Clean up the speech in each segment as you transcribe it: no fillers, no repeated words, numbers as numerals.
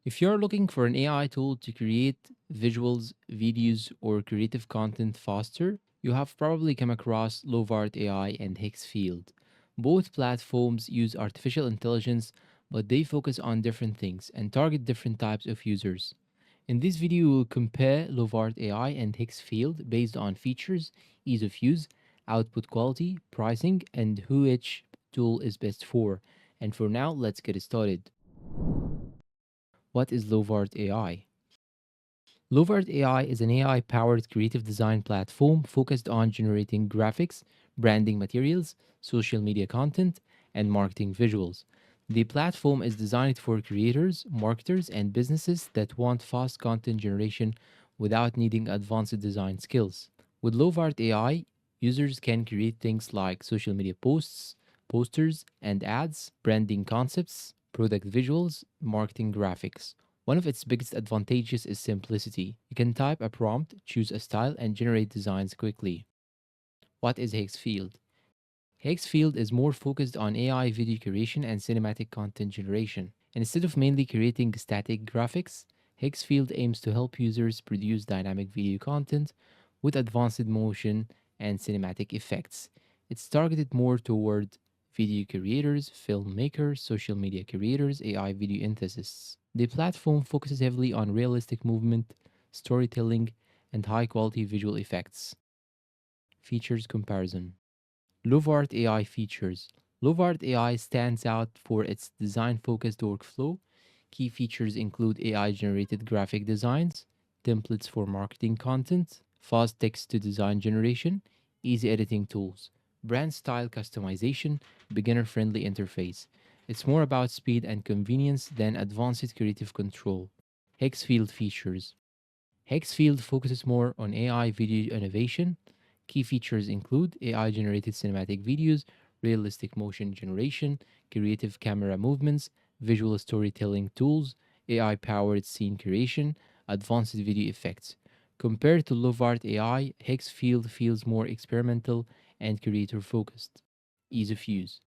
If you're looking for an AI tool to create visuals, videos, or creative content faster, you have probably come across Lovart AI and Higgsfield. Both platforms use artificial intelligence, but they focus on different things and target different types of users. In this video, we'll compare Lovart AI and Higgsfield based on features, ease of use, output quality, pricing, and who each tool is best for. And for now, let's get started. What is Lovart AI? Lovart AI is an AI powered creative design platform focused on generating graphics, branding materials, social media content, and marketing visuals. The platform is designed for creators, marketers, and businesses that want fast content generation without needing advanced design skills. With Lovart AI, users can create things like social media posts, posters, and ads, branding concepts, product visuals, marketing graphics. One of its biggest advantages is simplicity. You can type a prompt, choose a style, and generate designs quickly. What is Higgsfield? Higgsfield is more focused on AI video creation and cinematic content generation. And instead of mainly creating static graphics, Higgsfield aims to help users produce dynamic video content with advanced motion and cinematic effects. It's targeted more toward video creators, filmmakers, social media creators, AI video enthusiasts. The platform focuses heavily on realistic movement, storytelling, and high quality visual effects. Features comparison. Lovart AI features. Lovart AI stands out for its design focused workflow. Key features include AI generated graphic designs, templates for marketing content, fast text to design generation, easy editing tools, brand style customization, beginner friendly interface. It's more about speed and convenience than advanced creative control. Higgsfield features. Higgsfield focuses more on AI video innovation. Key features include AI generated cinematic videos, realistic motion generation, creative camera movements, visual storytelling tools, AI powered scene creation, advanced video effects. Compared to Lovart AI, Higgsfield feels more experimental and creator focused. Ease of use.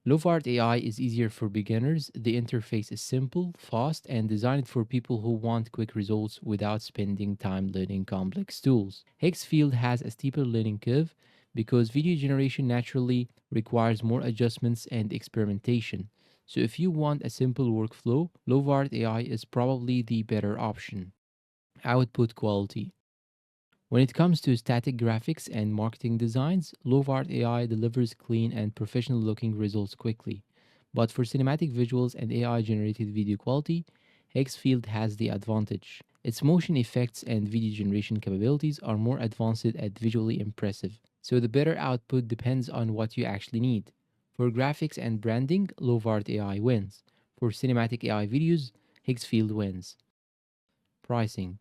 Lovart AI is easier for beginners. The interface is simple, fast, and designed for people who want quick results without spending time learning complex tools. Higgsfield has a steeper learning curve because video generation naturally requires more adjustments and experimentation. So if you want a simple workflow, Lovart AI is probably the better option. Output quality. When it comes to static graphics and marketing designs, Lovart AI delivers clean and professional looking results quickly. But for cinematic visuals and AI generated video quality, Higgsfield has the advantage. Its motion effects and video generation capabilities are more advanced and visually impressive. So the better output depends on what you actually need. For graphics and branding, Lovart AI wins. For cinematic AI videos, Higgsfield wins. Pricing.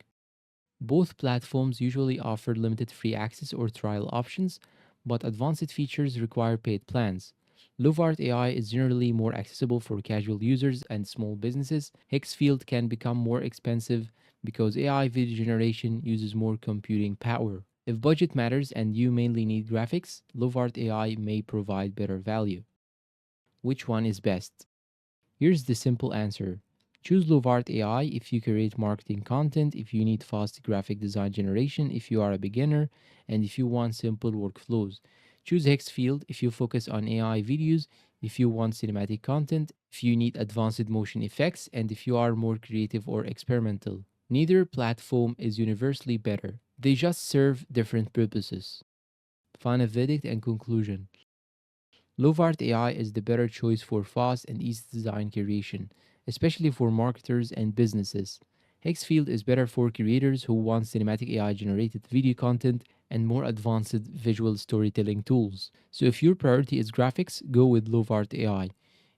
Both platforms usually offer limited free access or trial options, but advanced features require paid plans. Lovart AI is generally more accessible for casual users and small businesses. Higgsfield can become more expensive because AI video generation uses more computing power. If budget matters and you mainly need graphics, Lovart AI may provide better value. Which one is best? Here's the simple answer. Choose Lovart AI if you create marketing content, if you need fast graphic design generation, if you are a beginner, and if you want simple workflows. Choose Higgsfield if you focus on AI videos, if you want cinematic content, if you need advanced motion effects, and if you are more creative or experimental. Neither platform is universally better. They just serve different purposes. Final verdict and conclusion. Lovart AI is the better choice for fast and easy design creation, especially for marketers and businesses. Higgsfield is better for creators who want cinematic AI generated video content and more advanced visual storytelling tools. So if your priority is graphics, go with Lovart AI.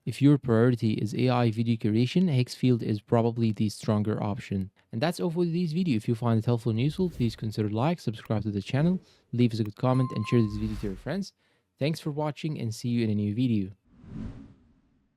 If your priority is AI video creation, Higgsfield is probably the stronger option. And that's all for today's video. If you find it helpful and useful, please consider like, subscribe to the channel, leave us a good comment, and share this video to your friends. Thanks for watching and see you in a new video.